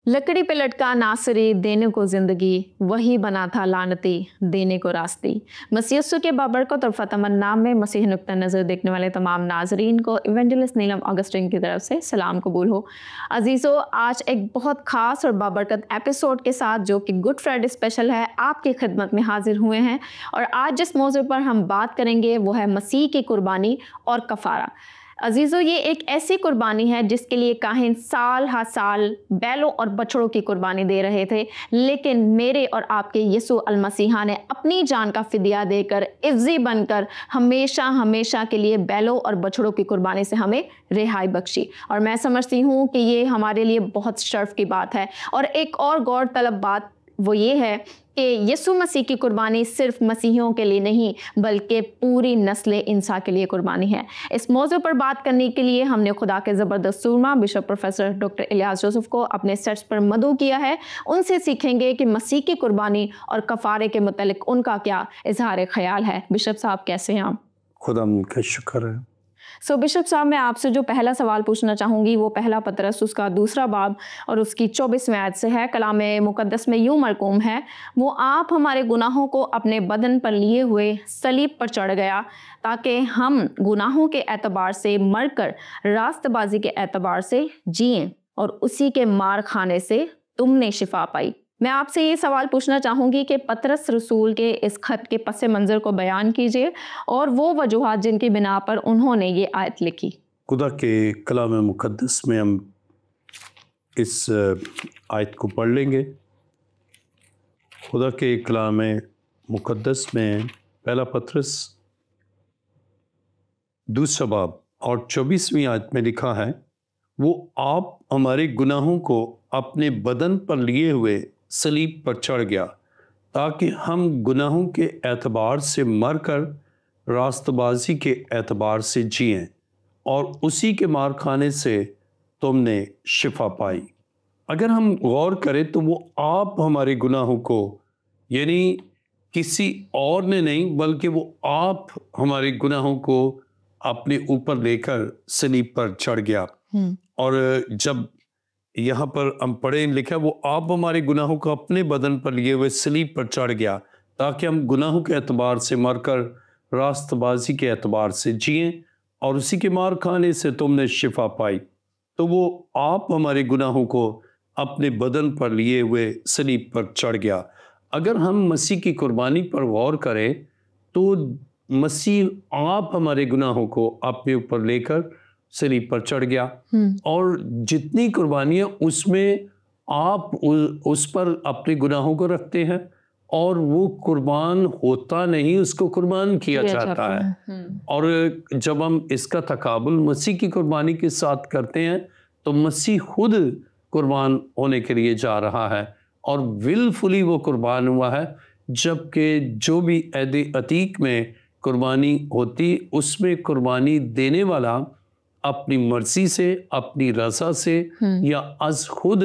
लकड़ी पे लटका नासरी देने को ज़िंदगी, वही बना था लानती देने को रास्ती। मसीह यस्सु के बाबरकत और फतहमंद नाम में मसीह नुक्ता नज़र देखने वाले तमाम नाजरीन को इवेंजलिस्ट नीलम ऑगस्टिन की तरफ से सलाम कबूल हो। अजीज़ों, आज एक बहुत ख़ास और बाबरकत एपिसोड के साथ जो कि गुड फ्राइडे स्पेशल है, आपकी खिदमत में हाजिर हुए हैं। और आज जिस मौजू पर हम बात करेंगे वो है मसीह की कुर्बानी और कफ़ारा। अजीज़ों, ये एक ऐसी कुर्बानी है जिसके लिए काहिन साल हर साल बैलों और बछड़ों की कुर्बानी दे रहे थे, लेकिन मेरे और आपके यीशु अल मसीहा ने अपनी जान का फिदिया देकर इफ़्ज़ी बनकर हमेशा हमेशा के लिए बैलों और बछड़ों की कुर्बानी से हमें रिहाई बख्शी। और मैं समझती हूँ कि ये हमारे लिए बहुत शर्फ की बात है। और एक और गौर तलब बात वो ये है कि यीशु मसीह की कुर्बानी सिर्फ मसीहियों के लिए नहीं बल्कि पूरी नस्ल इंसान के लिए कुर्बानी है। इस मौजू पर बात करने के लिए हमने खुदा के ज़बरदस्त सूरमा bishop professor doctor Ilyas Joseph को अपने सेट्स पर मदऊ किया है। उनसे सीखेंगे कि मसीह की कुर्बानी और कफ़ारे के मुतालिक उनका क्या इजहार ख्याल है। बिशप साहब, कैसे हैं आप? खुदा का शुक्र है। बिशप साहब, मैं आपसे जो पहला सवाल पूछना चाहूँगी वो पहला पतरस उसका 2 बाब और उसकी 24वीं आयत से है। कलाम मुकद्दस में यूँ मरकूम है, वो आप हमारे गुनाहों को अपने बदन पर लिए हुए सलीब पर चढ़ गया ताकि हम गुनाहों के एतबार से मरकर रास्तबाजी के एतबार से जिएं और उसी के मार खाने से तुमने शिफा पाई। मैं आपसे ये सवाल पूछना चाहूँगी कि पतरस रसूल के इस खत के पस मंज़र को बयान कीजिए और वो वजूहात जिनकी बिना पर उन्होंने ये आयत लिखी। खुदा के कलाम मुकद्दस में हम इस आयत को पढ़ लेंगे। खुदा के कलाम मुकद्दस में पहला पतरस 2 बाब और 24वीं आयत में लिखा है, वो आप हमारे गुनाहों को अपने बदन पर लिए हुए सलीब पर चढ़ गया ताकि हम गुनाहों के एतबार से मरकर रास्तबाजी के एतबार से जिएं और उसी के मार खाने से तुमने शिफा पाई। अगर हम गौर करें तो वो आप हमारे गुनाहों को, यानी किसी और ने नहीं बल्कि वो आप हमारे गुनाहों को अपने ऊपर लेकर सलीब पर चढ़ गया। और जब यहाँ पर हम पढ़े लिखा, वो आप हमारे गुनाहों को अपने बदन पर लिए हुए सलीब पर चढ़ गया ताकि हम गुनाहों के एतबार से मरकर रास्तबाजी के एतबार से जिएं और उसी के मार खाने से तुमने शिफा पाई। तो वो आप हमारे गुनाहों को अपने बदन पर लिए हुए सलीब पर चढ़ गया। अगर हम मसीह की कुर्बानी पर गौर करें तो मसीह आप हमारे गुनाहों को अपने ऊपर लेकर सलीब पर चढ़ गया और जितनी कुर्बानियाँ उसमें आप उस पर अपने गुनाहों को रखते हैं और वो कुर्बान होता नहीं, उसको कुर्बान किया जाता है। और जब हम इसका तकाबुल मसीह की कुर्बानी के साथ करते हैं तो मसीह खुद कुर्बान होने के लिए जा रहा है और विलफुली वो कुर्बान हुआ है। जबकि जो भी अहद अतीक में कुर्बानी होती उसमें कुर्बानी देने वाला अपनी मर्जी से, अपनी रज़ा से या अज खुद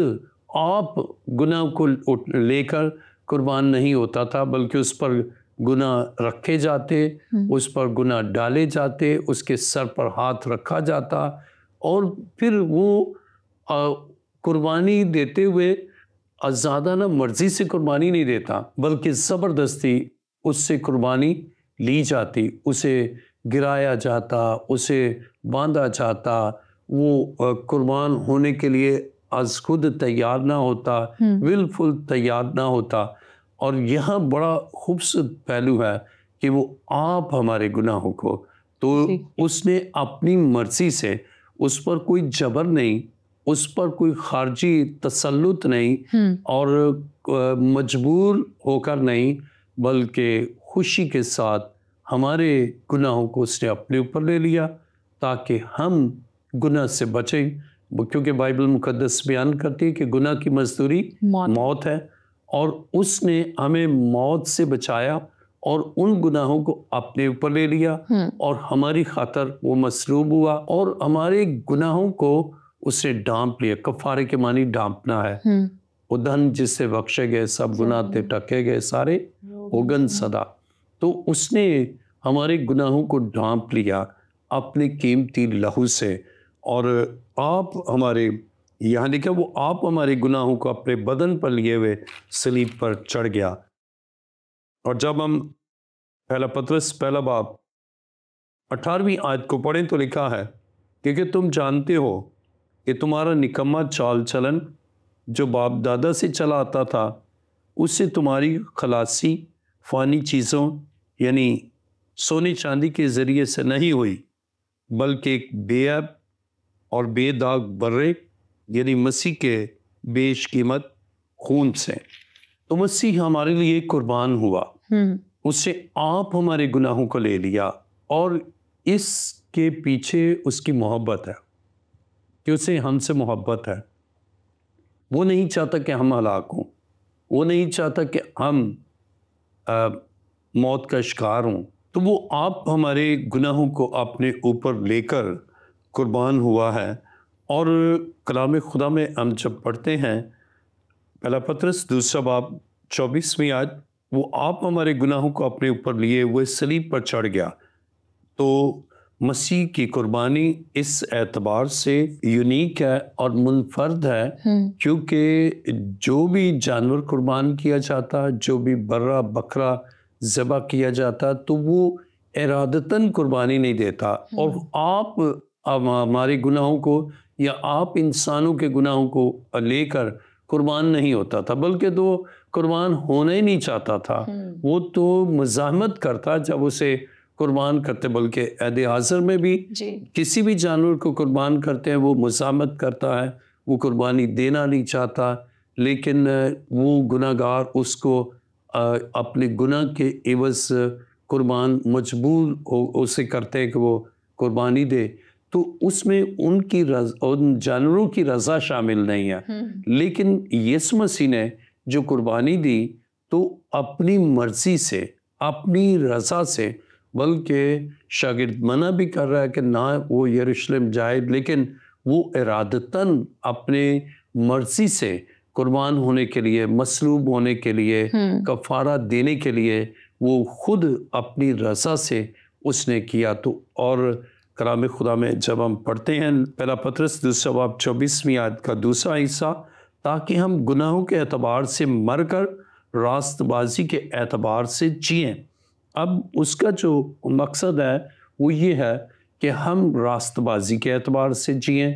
आप गुनाह को लेकर कुर्बान नहीं होता था, बल्कि उस पर गुनाह रखे जाते, उस पर गुनाह डाले जाते, उसके सर पर हाथ रखा जाता और फिर वो कुर्बानी देते हुए ज़्यादा ना मर्जी से कुर्बानी नहीं देता बल्कि ज़बरदस्ती उससे कुर्बानी ली जाती, उसे गिराया जाता, उसे बांधा जाता। वो कुर्बान होने के लिए आज खुद तैयार ना होता, बिल्कुल तैयार ना होता। और यह बड़ा खूबसूरत पहलू है कि वो आप हमारे गुनाहों को, तो उसने अपनी मर्जी से, उस पर कोई जबर नहीं, उस पर कोई खारजी तसल्लुत नहीं और मजबूर होकर नहीं, बल्कि खुशी के साथ हमारे गुनाहों को उसने अपने ऊपर ले लिया ताकि हम गुनाह से बचें। क्योंकि बाइबल मुकद्दस बयान करती है कि गुनाह की मजदूरी मौत है और उसने हमें मौत से बचाया और उन गुनाहों को अपने ऊपर ले लिया और हमारी खातर वो मसलूब हुआ और हमारे गुनाहों को उसने ढांप लिया। कफारे के मानी ढांपना है। वो धन जिससे बख्शे गए सब गुनाह ते टके गए सारे होगन सदा। तो उसने हमारे गुनाहों को ढांप लिया अपने कीमती लहू से और आप हमारे یہاں لکھا وہ آپ ہمارے گناہوں کو اپنے بدن پر لیے ہوئے صلیب پر چڑھ گیا۔ اور جب ہم پہلا پطرس پہلا باب 18ویں آیت کو پڑھیں تو لکھا ہے کہ تم جانتے ہو کہ تمہارا نکما چال چلن جو باپ دادا سے چلا آتا تھا، اس سے تمہاری خلاصی فانی چیزوں یعنی سونے چاندی کے ذریعے سے نہیں ہوئی، بلکہ ایک بے عیب اور بے داغ برے یعنی مسیح کے بیش قیمت خون سے۔ تو مسیح ہمارے لیے قربان ہوا، اس سے آپ ہمارے گناہوں کو لے لیا، اور اس کے پیچھے اس کی محبت ہے کہ اسے ہم سے محبت ہے۔ وہ نہیں چاہتا کہ ہم ہلاک ہوں، وہ نہیں چاہتا کہ ہم موت کا شکار ہوں، تو وہ آپ ہمارے گناہوں کو اپنے اوپر لے کر قربان ہوا ہے۔ اور کلام خدا میں ہم جب پڑھتے ہیں پہلا پطرس دوسرا باب 24ویں آیت، وہ آپ ہمارے گناہوں کو اپنے اوپر لیے ہوئے صلیب پر چڑھ گیا، تو مسیح کی قربانی اس اعتبار سے یونیک ہے اور منفرد ہے کیونکہ جو بھی جانور قربان کیا جاتا، جو بھی برا بکرا ذبح کیا جاتا، تو وہ ارادتاً قربانی نہیں دیتا، اور آپ ہمارے گناہوں کو یا آپ انسانوں کے گناہوں کو لے کر قربان نہیں ہوتا تھا، بلکہ تو قربان ہونا ہی نہیں چاہتا تھا، وہ تو مزاحمت کرتا جب اسے قربان کرتے، بلکہ عہد حاضر میں بھی کسی بھی جانور کو قربان کرتے ہیں وہ مزاحمت کرتا ہے، وہ قربانی دینا نہیں چاہتا، لیکن وہ گناہ گار اس کو اپنے گناہ کے عوض قربان مجبور اسے کرتے ہیں کہ وہ قربانی دے، تو اس میں ان جانوروں کی رضا شامل نہیں ہے۔ لیکن یسوع مسیح نے جو قربانی دی تو اپنی مرضی سے، اپنی رضا سے، بلکہ شاگرد منع بھی کر رہا ہے کہ نہ وہ یروشلم جائے، لیکن وہ ارادتاً اپنے مرضی سے قربان ہونے کے لیے، مصلوب ہونے کے لیے، کفارہ دینے کے لیے وہ خود اپنی رضا سے اس نے کیا۔ تو اور کلام خدا میں جب ہم پڑھتے ہیں پہلا پطرس دوسرا باب 24ویں آیت کا دوسرا حصہ، تاکہ ہم گناہوں کے اعتبار سے مر کر راست بازی کے اعتبار سے جئیں۔ اب اس کا جو مقصد ہے وہ یہ ہے کہ ہم راست بازی کے اعتبار سے جئیں،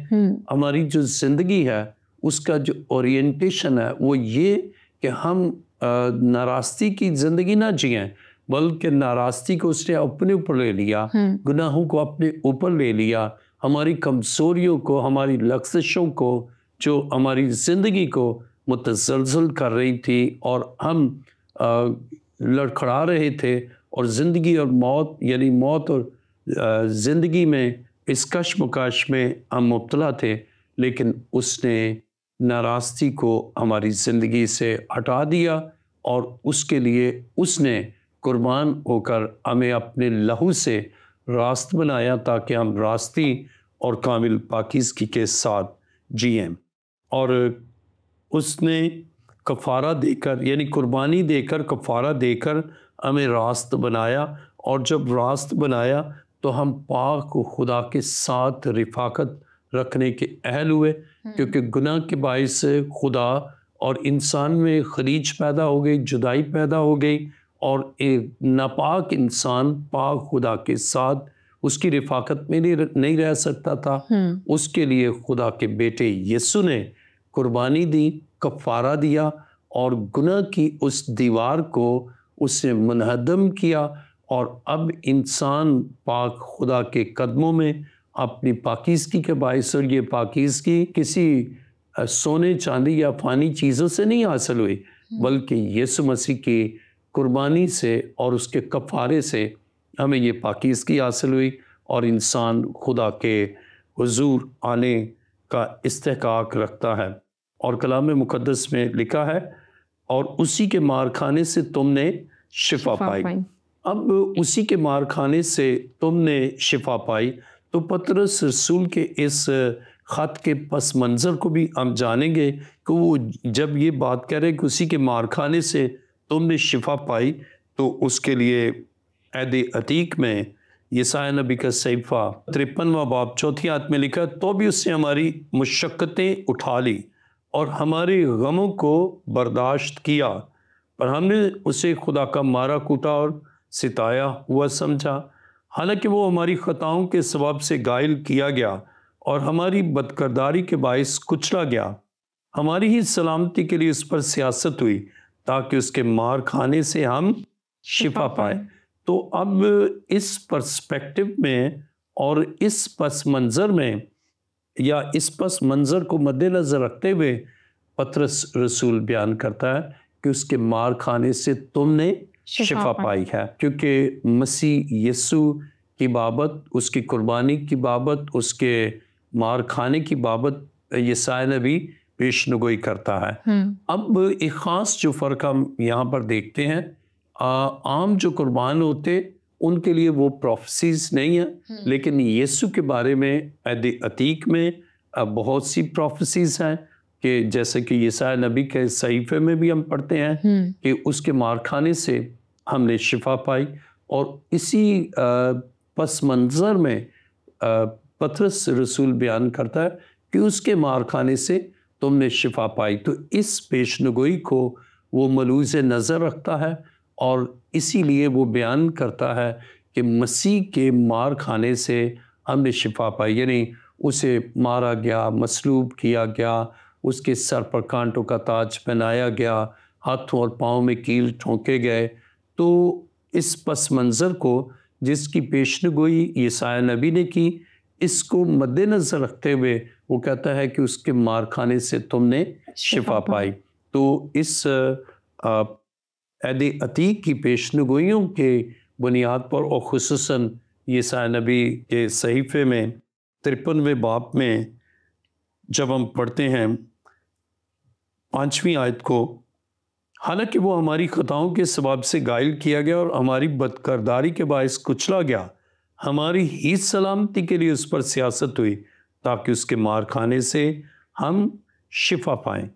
ہماری جو زندگی ہے اس کا جو اورینٹیشن ہے وہ یہ کہ ہم ناراستی کی زندگی نہ جئیں، بلکہ ناراستی کو اس نے اپنے اوپر لے لیا، گناہوں کو اپنے اوپر لے لیا، ہماری کمزوریوں کو، ہماری لغزشوں کو، جو ہماری زندگی کو متزلزل کر رہی تھی اور ہم لڑکھڑا رہے تھے، اور زندگی اور موت یعنی موت اور زندگی میں اس کشمکش میں ہم مبتلا تھے، لیکن اس نے ناراستی کو ہماری زندگی سے ہٹا دیا، اور اس کے لیے اس نے قربان ہو کر ہمیں اپنے لہو سے راست بنایا تاکہ ہم راستی اور کامل پاکیزگی کے ساتھ جئیں۔ اور اس نے کفارہ دے کر یعنی قربانی دے کر، کفارہ دے کر ہمیں راست بنایا، اور جب راست بنایا تو ہم پاک خدا کے ساتھ رفاقت رکھنے کے اہل ہوئے، کیونکہ گناہ کے باعث خدا اور انسان میں خلیج پیدا ہو گئی، جدائی پیدا ہو گئی، اور ایک ناپاک انسان پاک خدا کے ساتھ اس کی رفاقت میں نہیں رہ سکتا تھا۔ اس کے لیے خدا کے بیٹے یسوع نے قربانی دی، کفارہ دیا، اور گناہ کی اس دیوار کو اس نے منہدم کیا، اور اب انسان پاک خدا کے قدموں میں اپنی پاکیزگی کے باعث، اور یہ پاکیزگی کسی سونے چاندی یا فانی چیزوں سے نہیں حاصل ہوئی، بلکہ یسوع مسیح کی قربانی سے اور اس کے کفارے سے ہمیں یہ پاکیزگی حاصل ہوئی، اور انسان خدا کے حضور آنے کا استحقاق رکھتا ہے۔ اور کلام مقدس میں لکھا ہے اور اسی کے مار کھانے سے تم نے شفا پائی۔ اب اسی کے مار کھانے سے تم نے شفا پائی، تو پطرس رسول کے اس خط کے پس منظر کو بھی ہم جانیں گے کہ وہ جب یہ بات کہہ رہے کہ اسی کے مار کھانے سے تم نے شفا پائی، تو اس کے لیے عہد عتیق میں यसाया नबी का सहीफा 53वां बाब 4 आयत में लिखा, तो भी उसने हमारी मुशक्कतें उठा ली और हमारे गमों को बर्दाश्त किया, पर हमने उसे खुदा का मारा कूटा और सिताया हुआ समझा। हालांकि वो हमारी खताओं के सबब से घायल किया गया और हमारी बदकरदारी के बायस कुचला गया। हमारी ही सलामती के लिए उस पर सियासत हुई, ताकि उसके मार खाने से हम शिफा पाए। तो अब इस पर्सपेक्टिव में और इस पस मंज़र में, या इस पस मंज़र को मद्देनज़र रखते हुए पतरस रसूल बयान करता है कि उसके मार खाने से तुमने शिफा पाई है, क्योंकि मसीह यीशु की बाबत, उसकी कुर्बानी की बाबत, उसके मार खाने की बाबत यसाया नबी पेशनगोई करता है। अब एक ख़ास जो फ़र्क हम यहाँ पर देखते हैं, आम जो कुर्बान होते उनके लिए वो प्रोफेसीज नहीं है, लेकिन यीशु के बारे में अहद अतीक में बहुत सी प्रोफेसीज हैं, कि जैसे कि यसाया नबी के सहीफे में भी हम पढ़ते हैं कि उसके मार खाने से हमने शिफा पाई। और इसी पस मंज़र में पतरस रसूल बयान करता है कि उसके मार खाने से तुमने शिफा पाई। तो इस पेशनगोई को वो मलूज़ नज़र रखता है और इसीलिए वो बयान करता है कि मसीह के मार खाने से हमने शिफा पाई, यानी उसे मारा गया, मसलूब किया गया, उसके सर पर कांटों का ताज पहनाया गया, हाथों और पाँव में कील ठोंके गए। तो इस पस मंज़र को जिसकी पेशनगोई यसाया नबी ने की, इसको मद्देनज़र रखते हुए वो कहता है कि उसके मार खाने से तुमने शिफा पाई। तो इस अहद अतीक की पेशनगोइयों के बुनियाद पर, और ख़ुसूसन यसाया नबी के सहीफे में 53वें बाब में जब हम पढ़ते हैं 5वीं आयत को, हालांकि वो हमारी खताओं के सबब से घायल किया गया और हमारी बदकरदारी के बायस कुचला गया, हमारी ही सलामती के लिए उस पर सियासत हुई, ताकि उसके मार खाने से हम शिफा पाएं।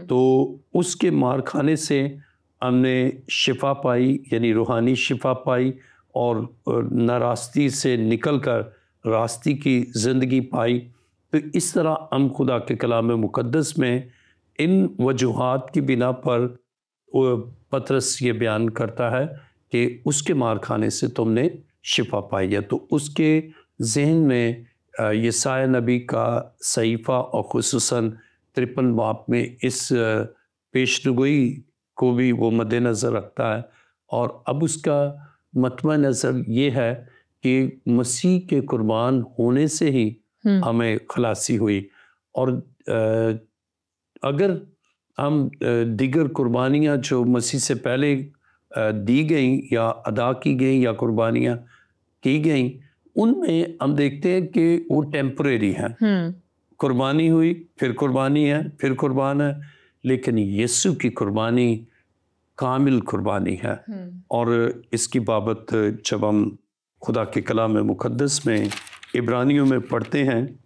तो उसके मार खाने से हमने शिफा पाई, यानी रूहानी शिफा पाई, और नारास्ती से निकलकर रास्ती की ज़िंदगी पाई। तो इस तरह हम खुदा के कलाम मुक़द्दस में इन वजूहात की बिना पर पतरस ये बयान करता है कि उसके मार खाने से तुमने शिफा पाई है। तो उसके जहन में यसाया नबी का सहीफ़ा और ख़ुसूसन 53 बाब में इस पेशनगोई को भी वो मद्देनज़र रखता है। और अब उसका मतवा नज़र ये है कि मसीह के कुर्बान होने से ही हमें खलासी हुई। और अगर हम दीगर कुर्बानियाँ जो मसीह से पहले दी गई या अदा की गई या कुर्बानियाँ की गई, उनमें हम देखते हैं कि वो टेम्परेरी हैं। कुर्बानी हुई, फिर कुर्बानी है, फिर कुर्बान है, लेकिन यीशु की कुर्बानी कामिल कुर्बानी है। और इसकी बाबत जब हम खुदा के कलाम मुक़द्दस में इब्रानियों में पढ़ते हैं,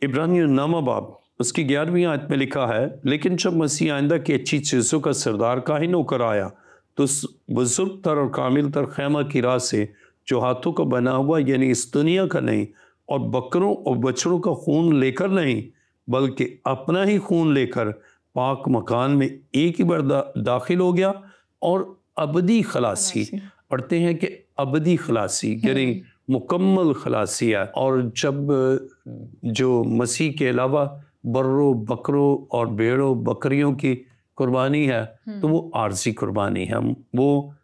इब्रानियों 9वां बाब उसकी 11वीं आयत में लिखा है, लेकिन जब मसीह आइंदा की अच्छी चीज़ों का सरदार काहिन होकर आया, तो उस बुजुर्ग तर और कामिल तर खैमा की राह से, जो हाथों का बना हुआ यानी इस दुनिया का नहीं, और बकरों और बछड़ों का खून लेकर नहीं, बल्कि अपना ही खून लेकर पाक मकान में एक ही बार दाखिल हो गया और अबदी खलासी। पढ़ते हैं कि अबदी खलासी यानी मुकम्मल खलासी है। और जब जो मसीह के अलावा बर्रों, बकरों और भेड़ों, बकरियों की कुर्बानी है, तो वो आर्जी कुर्बानी है, वो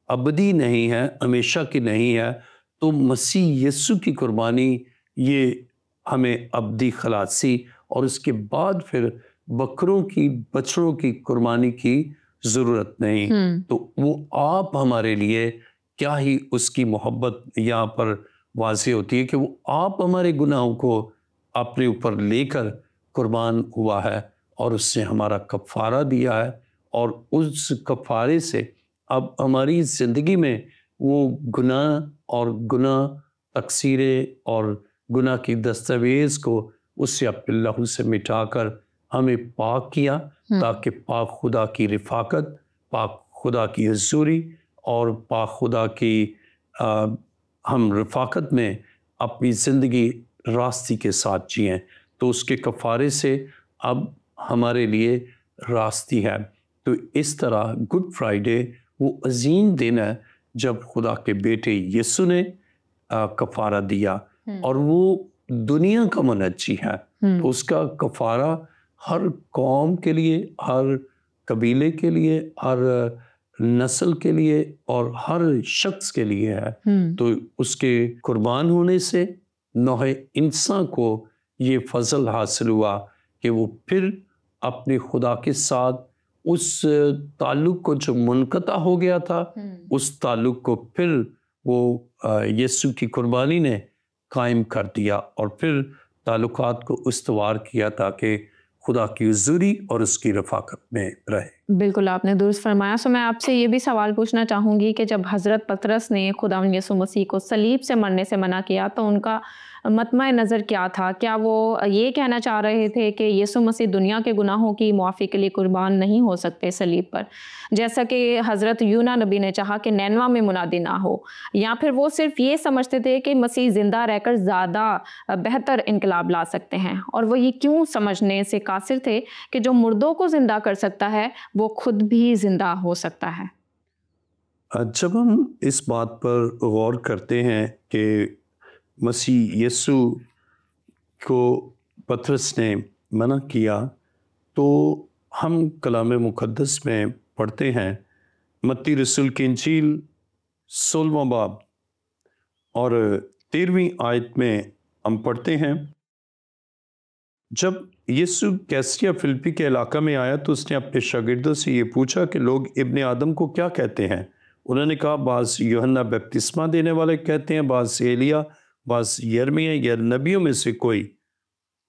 अबदी नहीं है, हमेशा की नहीं है। तो मसीह यीशु की कुर्बानी ये हमें अबदी खलासी, और उसके बाद फिर बकरों की, बछड़ों की कुर्बानी की ज़रूरत नहीं। तो वो आप हमारे लिए क्या ही उसकी मोहब्बत यहाँ पर वाज़ेह होती है कि वो आप हमारे गुनाहों को अपने ऊपर लेकर कुर्बान हुआ है और उसने हमारा कफ़ारा दिया है। और उस कफ़ारे से अब हमारी ज़िंदगी में वो गुनाह और गुनाह तक़सीरें और गुनाह की दस्तावेज़ को उससे अपने लहू से मिटाकर हमें पाक किया, ताकि पाक खुदा की रिफ़ाकत, पाक खुदा की हुज़ूरी और पाक खुदा की हम रफ़ाकत में अपनी ज़िंदगी रास्ती के साथ जिएं, तो उसके कफ़ारे से अब हमारे लिए रास्ती है। तो इस तरह गुड फ्राइडे वो अजीम दिन है जब खुदा के बेटे यीशु ने कफ़ारा दिया, और वो दुनिया का मुनज्जी है। तो उसका कफ़ारा हर कौम के लिए, हर कबीले के लिए, हर नस्ल के लिए और हर शख्स के लिए है। तो उसके कुर्बान होने से नौह इंसान को ये फजल हासिल हुआ कि वो फिर अपने खुदा के साथ उस ताल्लुक़ को जो मुनक़ता हो गया था, उस ताल्लुक़ को फिर वो यीशु की कुर्बानी ने कायम कर दिया, और फिर ताल्लुकात को उस्तवार किया ताकि खुदा की हुज़ूरी और उसकी रफ़ाकत में रहे। बिल्कुल, आपने दुरुस्त फरमाया। सो मैं आपसे ये भी सवाल पूछना चाहूँगी कि जब हज़रत पतरस ने खुदावंद यीशु मसीह को सलीब से मरने से मना किया, तो उनका मतमए नज़र क्या था? क्या वो ये कहना चाह रहे थे कि यीशु मसीह दुनिया के गुनाहों की मुआफ़ी के लिए कुर्बान नहीं हो सकते सलीब पर, जैसा कि हज़रत यूना नबी ने चाहा कि नैनवा में मुनादी ना हो? या फिर वो सिर्फ़ ये समझते थे कि मसीह ज़िंदा रहकर ज़्यादा बेहतर इनकलाब ला सकते हैं, और वो ये क्यों समझने से कासिर थे कि जो मुर्दों को ज़िंदा कर सकता है, वो खुद भी ज़िंदा हो सकता है? जब हम इस बात पर गौर करते हैं कि मसीह यीशु को पतरस ने मना किया, तो हम कलाम मुक़द्दस में पढ़ते हैं, मत्ती रसूल की इंजील 16वां बाब और 13वीं आयत में हम पढ़ते हैं, जब यीशु कैसरिया फिलिप्पी के इलाका में आया तो उसने अपने शागिर्दों से ये पूछा कि लोग इब्ने आदम को क्या कहते हैं? उन्होंने कहा, बाज़ यूहन्ना बपतिस्मा देने वाले कहते हैं, बाज़ एलिया, बाज़ यिर्मयाह या नबियों में से कोई।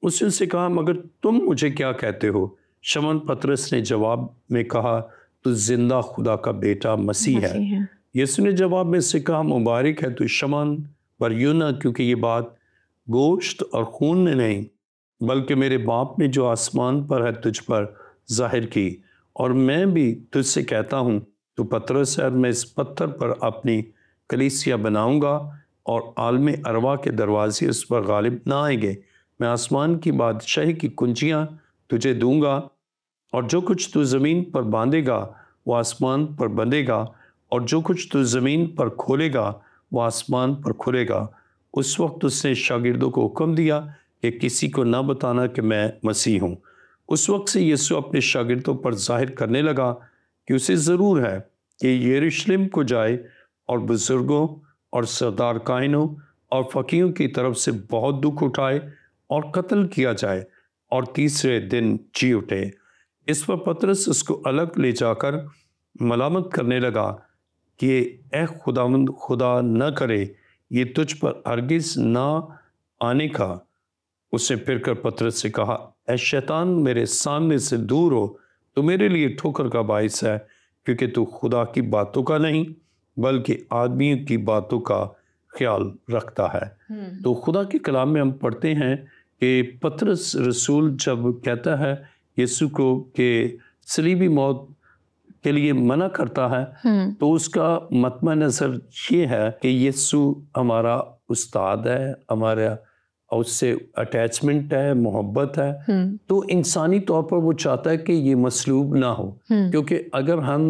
उसने उनसे कहा, मगर तुम मुझे क्या कहते हो? शमौन पतरस ने जवाब में कहा, तू जिंदा खुदा का बेटा मसीह है। यीशु ने जवाब में से कहा, मुबारक है तू शमौन बरयूना, क्योंकि ये बात गोश्त और खून ने नहीं बल्कि मेरे बाप ने जो आसमान पर है तुझ पर जाहिर की। और मैं भी तुझसे कहता हूँ, तू पतरस है, मैं इस पत्थर पर अपनी कलीसिया बनाऊंगा और आलम अरवा के दरवाजे उस पर गालिब ना आएंगे। मैं आसमान की बादशाही की कुंजियाँ तुझे दूंगा, और जो कुछ तू ज़मीन पर बांधेगा वो आसमान पर बंधेगा, और जो कुछ तू ज़मीन पर खोलेगा वो आसमान पर खुलेगा। उस वक्त उसने शागिर्दों को हुक्म दिया कि किसी को ना बताना कि मैं मसीह हूँ। उस वक्त से यीशु अपने शागिर्दों पर जाहिर करने लगा कि उसे ज़रूर है कि यरूशलेम को जाए और बुज़ुर्गों और सरदार कायनों और फ़कीरों की तरफ से बहुत दुख उठाए और कत्ल किया जाए और तीसरे दिन जी उठे। इस पर पतरस उसको अलग ले जाकर मलामत करने लगा कि ए खुदावंद, खुदा न करे ये तुझ पर हरगिज़ ना आने का। उसने फिर कर पतरस से कहा, ए शैतान, मेरे सामने से दूर हो, तो मेरे लिए ठोकर का बाइस है, क्योंकि तू खुदा की बातों का नहीं बल्कि आदमियों की बातों का ख्याल रखता है। तो खुदा के कलाम में हम पढ़ते हैं कि पतरस रसूल जब कहता है यीशु को कि सलीबी मौत के लिए मना करता है, तो उसका मतमा नज़र ये है कि यीशु हमारा उस्ताद है, हमारा उससे अटैचमेंट है, मोहब्बत है। तो इंसानी तौर पर वो चाहता है कि ये मसलूब ना हो, क्योंकि अगर हम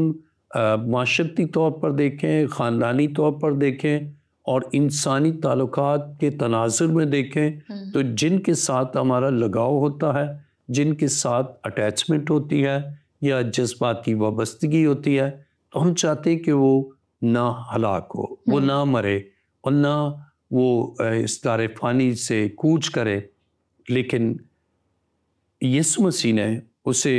माशरती तौर पर देखें, ख़ानदानी तौर पर देखें और इंसानी ताल्लुकात के तनाजुर में देखें, तो जिनके साथ हमारा लगाव होता है, जिनके साथ अटैचमेंट होती है या जज्बाती वाबस्तगी होती है, तो हम चाहते हैं कि वो ना हलाक हो, वो ना मरे और ना वो इस दारे फ़ानी से कूच करे। लेकिन यीशु मसीह ने उसे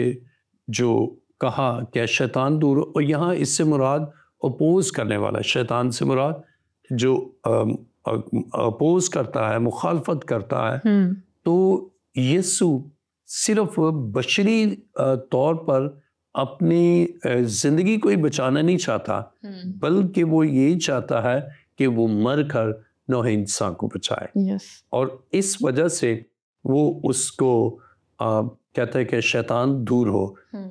जो कहा कि शैतान दूर, और यहाँ इससे मुराद अपोज़ करने वाला, शैतान से मुराद जो अपोज़ करता है, मुखालफत करता है। तो यीशु सिर्फ बशरी तौर पर अपनी ज़िंदगी को ही बचाना नहीं चाहता, बल्कि वो ये चाहता है कि वो मर कर नौहे इंसान को बचाए। और इस वजह से वो उसको कहता है कि शैतान दूर हो।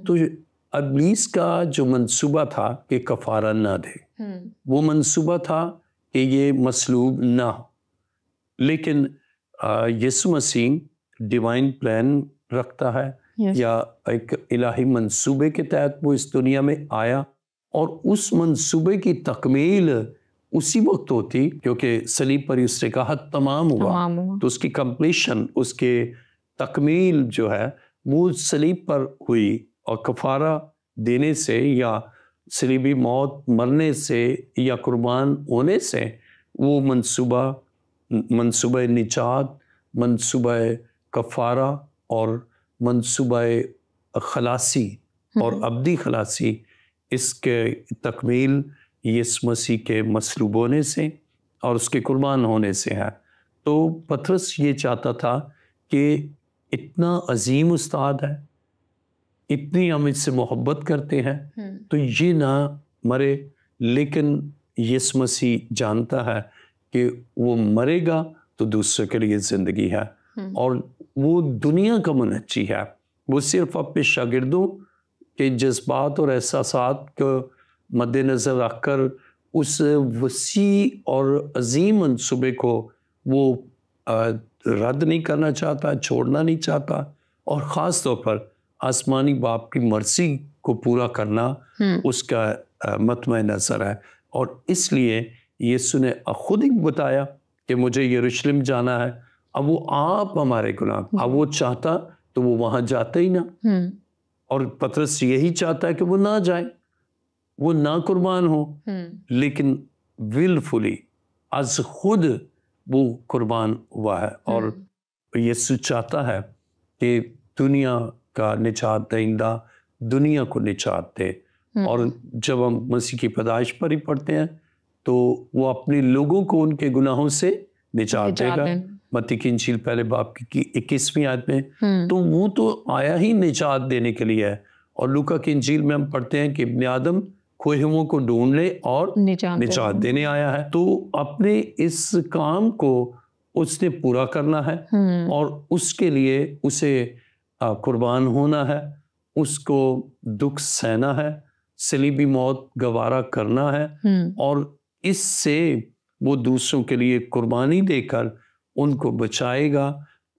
तो इब्लीस का जो मंसूबा था कि कफ़ारा ना दे, वो मंसूबा था کہ یہ مصلوب نہ ہو، لیکن یسوع مسیح ڈیوائن پلان رکھتا ہے یا ایک الہی منصوبے کے تحت وہ اس دنیا میں آیا، اور اس منصوبے کی تکمیل اسی وقت ہوتی کیونکہ صلیب پر اس سے کہا تمام ہوا، تو اس کی کمپلیشن، اس کے تکمیل جو ہے وہ صلیب پر ہوئی، اور کفارہ دینے سے یا صلیبی موت مرنے سے یا قربان ہونے سے وہ منصوبہ نجات، منصوبہ کفارہ اور منصوبہ خلاصی اور ابدی خلاصی، اس کے تکمیل یسوع مسیح کے مصلوب ہونے سے اور اس کے قربان ہونے سے ہے۔ تو پطرس یہ چاہتا تھا کہ اتنا عظیم استاد ہے، اتنی ہم اس سے محبت کرتے ہیں تو یہ نہ مرے، لیکن یسوع مسیح جانتا ہے کہ وہ مرے گا تو دوسرے کے لیے زندگی ہے، اور وہ دنیا کا منجی ہے۔ وہ صرف اپنے شاگردوں کے جذبات اور احساسات کو مد نظر رکھ کر اس وسیع اور عظیم منصوبے کو وہ رد نہیں کرنا چاہتا، چھوڑنا نہیں چاہتا، اور خاص طور پر آسمانی باپ کی مرضی کو پورا کرنا اس کا مطمع نظر ہے۔ اور اس لیے یسوع نے خود ہی بتایا کہ مجھے یروشلم جانا ہے، اب وہ آپ ہمارے گناہ، اب وہ چاہتا تو وہ وہاں جاتا ہی نہ، اور پطرس یہی چاہتا ہے کہ وہ نہ جائے، وہ نہ قربان ہو، لیکن willfully از خود وہ قربان ہوا ہے۔ اور یسوع چاہتا ہے کہ دنیا کا نجات دہندہ دنیا کو نجات دے، اور جب ہم مسیح کی پیدائش پر ہی پڑھتے ہیں تو وہ اپنے لوگوں کو ان کے گناہوں سے نجات دے گا۔ متی کی انجیل پہلے باب کی 21ویں آیت میں، تو وہ تو آیا ہی نجات دینے کے لیے ہے۔ اور لوکا کی انجیل میں ہم پڑھتے ہیں کہ ابن آدم کھوئے کو ڈھونڈ لے اور نجات دینے آیا ہے۔ تو اپنے اس کام کو اس نے پورا کرنا ہے، اور اس کے لیے اسے قربان ہونا ہے، اس کو دکھ سہنا ہے، صلیبی موت گوارا کرنا ہے، اور اس سے وہ دوسروں کے لیے قربانی دے کر ان کو بچائے گا،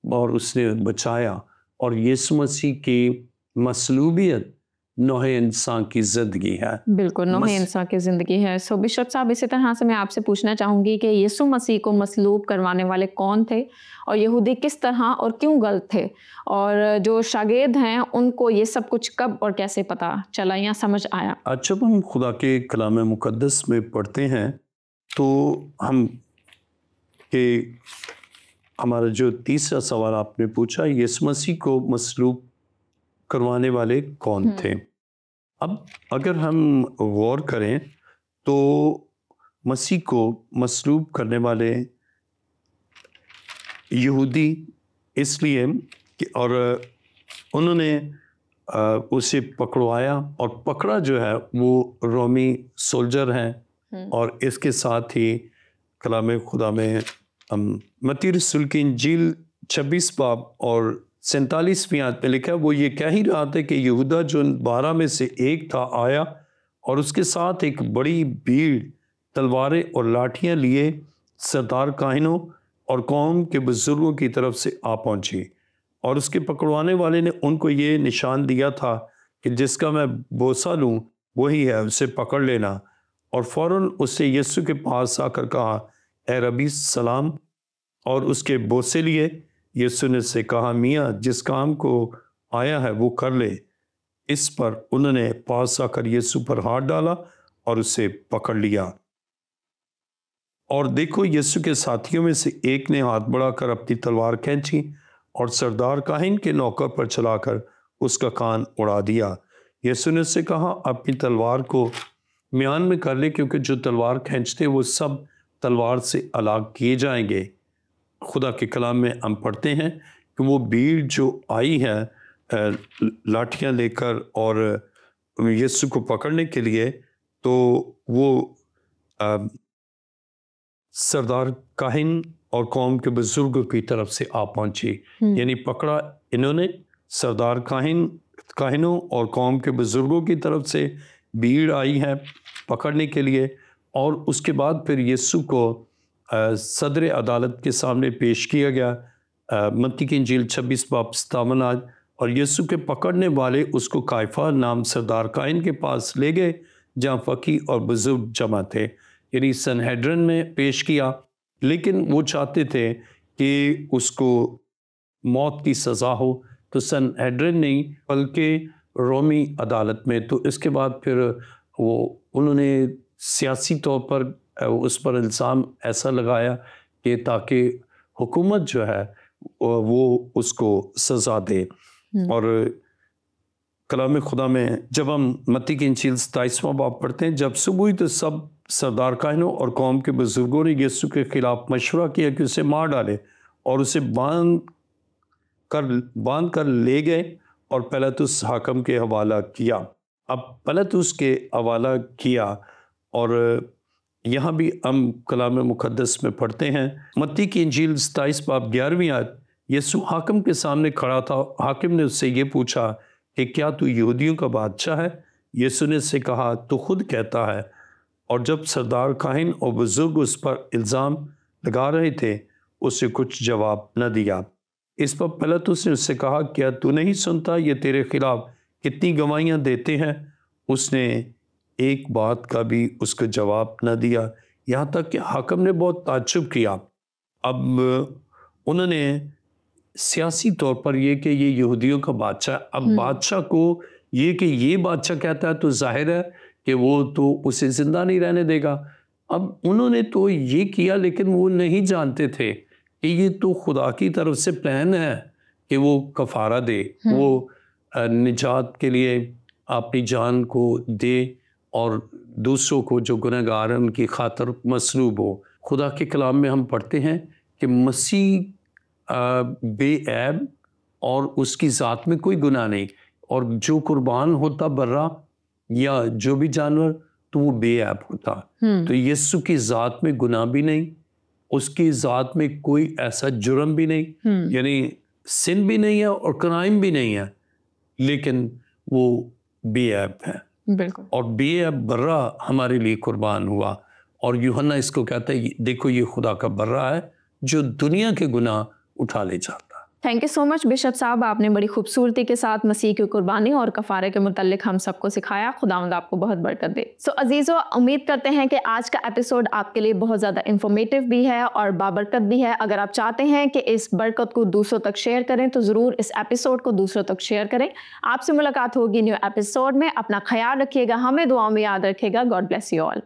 اور اس نے بچایا۔ اور یسوع مسیح کی مصلوبیت نوح انسان کی زندگی ہے، بالکل نوح انسان کی زندگی ہے۔ سو بشپ صاحب، اسی طرح سے میں آپ سے پوچھنا چاہوں گی کہ یسوع مسیح کو مصلوب کروانے والے کون تھے، اور یہودی کس طرح اور کیوں غلط تھے، اور جو شاگرد ہیں ان کو یہ سب کچھ کب اور کیسے پتا چلا یا سمجھ آیا؟ جب ہم خدا کے کلام مقدس میں پڑھتے ہیں تو ہم کہ ہمارا جو تیسرا سوال آپ نے پوچھا، یسوع مسیح کو مصلوب کروانے والے کون تھے؟ اب اگر ہم غور کریں تو مسیح کو مصلوب کرنے والے یہودی اس لیے کہ، اور انہوں نے اسے پکڑوایا، اور پکڑا جو ہے وہ رومی سولجر ہیں، اور اس کے ساتھ ہی کلام خدا میں متی رسول کی انجیل 26 باب اور 47ویں آیت میں لکھا ہے، وہ یہ کہہ ہی رہا تھا کہ یہودا جو 12 میں سے ایک تھا آیا، اور اس کے ساتھ ایک بڑی بھیڑ تلواریں اور لاٹھیاں لیے سردار کاہنوں اور قوم کے بزرگوں کی طرف سے آ پہنچی، اور اس کے پکڑوانے والے نے ان کو یہ نشان دیا تھا کہ جس کا میں بوسہ لوں وہی ہے، اسے پکڑ لینا۔ اور فوراً اس سے یسوع کے پاس آ کر کہا، اے ربی سلام، اور اس کے بوسے لیے۔ یسوع نے سے کہا، میاں جس کام کو آیا ہے وہ کر لے۔ اس پر انہوں نے پاس آ کر یسوع پر ہاتھ ڈالا اور اسے پکڑ لیا۔ اور دیکھو، یسوع کے ساتھیوں میں سے ایک نے ہاتھ بڑھا کر اپنی تلوار کھینچی اور سردار کاہن کے نوکر پر چلا کر اس کا کان اڑا دیا۔ یسوع نے سے کہا، اپنی تلوار کو میان میں کر لے، کیونکہ جو تلوار کھینچتے وہ سب تلوار سے ہلاک کیے جائیں گے۔ خدا کے کلام میں ہم پڑھتے ہیں کہ وہ بھیڑ جو آئی ہے لاٹھیاں لے کر اور یسوع کو پکڑنے کے لیے، تو وہ سردار کاہن اور قوم کے بزرگوں کی طرف سے آ پہنچی، یعنی پکڑا انہوں نے، سردار کاہنوں اور قوم کے بزرگوں کی طرف سے بھیڑ آئی ہے پکڑنے کے لیے، اور اس کے بعد پھر یسوع کو صدر عدالت کے سامنے پیش کیا گیا، متی کی انجیل 26 باب 57 آیت، اور یسوع کے پکڑنے والے اس کو قیافہ نام سردار کائن کے پاس لے گئے جہاں فقیہ اور بزرگ جمع تھے، یعنی سنہیڈرن میں پیش کیا، لیکن وہ چاہتے تھے کہ اس کو موت کی سزا ہو، تو سنہیڈرن نہیں بلکہ رومی عدالت میں، تو اس کے بعد پھر انہوں نے سیاسی طور پر اس پر الزام ایسا لگایا کہ تاکہ حکومت جو ہے وہ اس کو سزا دے۔ اور کلام خدا میں جب ہم متی کی انجیل 27واں باب پڑھتے ہیں، جب صبح ہوئی تو سب سردار کاہنوں اور قوم کے بزرگوں نے یسوع کے خلاف مشورہ کیا کہ اسے مار ڈالے، اور اسے باندھ کر لے گئے اور پیلاطس حاکم کے حوالہ کیا۔ اب پیلاطس کے حوالہ کیا، اور یہاں بھی ہم کلام مقدس میں پڑھتے ہیں متی کی انجیل 27 باب 11ویں آیت، یسوع حاکم کے سامنے کھڑا تھا، حاکم نے اس سے یہ پوچھا کہ کیا تو یہودیوں کا بادشاہ ہے؟ یسوع نے اس سے کہا تو خود کہتا ہے۔ اور جب سردار کاہن اور بزرگ اس پر الزام لگا رہے تھے، اس سے کچھ جواب نہ دیا۔ اس پر پیلاطس نے اس سے کہا کیا تو نہیں سنتا یہ تیرے خلاف کتنی گواہیاں دیتے ہیں؟ اس نے ایک بات کا بھی اس کو جواب نہ دیا، یہاں تک کہ حاکم نے بہت تعجب کیا۔ اب انہوں نے سیاسی طور پر یہ کہ یہ یہودیوں کا بادشاہ، اب بادشاہ کو یہ کہ یہ بادشاہ کہتا ہے تو ظاہر ہے کہ وہ تو اسے زندہ نہیں رہنے دے گا۔ اب انہوں نے تو یہ کیا، لیکن وہ نہیں جانتے تھے کہ یہ تو خدا کی طرف سے پلان ہے کہ وہ کفارہ دے، وہ نجات کے لیے اپنی جان کو دے اور دوسروں کو جو گناہ گار ہیں ان کی خاطر مصلوب ہو۔ خدا کے کلام میں ہم پڑھتے ہیں کہ مسیح بے عیب اور اس کی ذات میں کوئی گناہ نہیں، اور جو قربان ہوتا برا یا جو بھی جانور تو وہ بے عیب ہوتا۔ تو یسوع کی ذات میں گناہ بھی نہیں، اس کی ذات میں کوئی ایسا جرم بھی نہیں، یعنی سن بھی نہیں ہے اور کرائم بھی نہیں ہے، لیکن وہ بے عیب ہے، بالکل، اور بے عیب برا ہمارے لیے قربان ہوا۔ اور یوحنا اس کو کہتا ہے دیکھو یہ خدا کا برا ہے جو دنیا کے گناہ اٹھا لے جاتا۔ Thank you so much bishop صاحب، آپ نے بڑی خوبصورتی کے ساتھ مسیح کی قربانی اور کفارے کے متعلق ہم سب کو سکھایا۔ خداوند آپ کو بہت برکت دے۔ سو عزیزو، امید کرتے ہیں کہ آج کا ایپیسوڈ آپ کے لیے بہت زیادہ انفارمیٹیو بھی ہے اور بابرکت بھی ہے۔ اگر آپ چاہتے ہیں کہ اس برکت کو دوسروں تک شیئر کریں تو ضرور اس ایپیسوڈ کو دوسروں تک شیئر کریں۔ آپ سے ملاقات ہوگی نیو ایپیسوڈ میں۔ اپنا خیال رکھیے گا، ہمیں دعاؤں میں یاد رکھیے گا۔ God bless you all.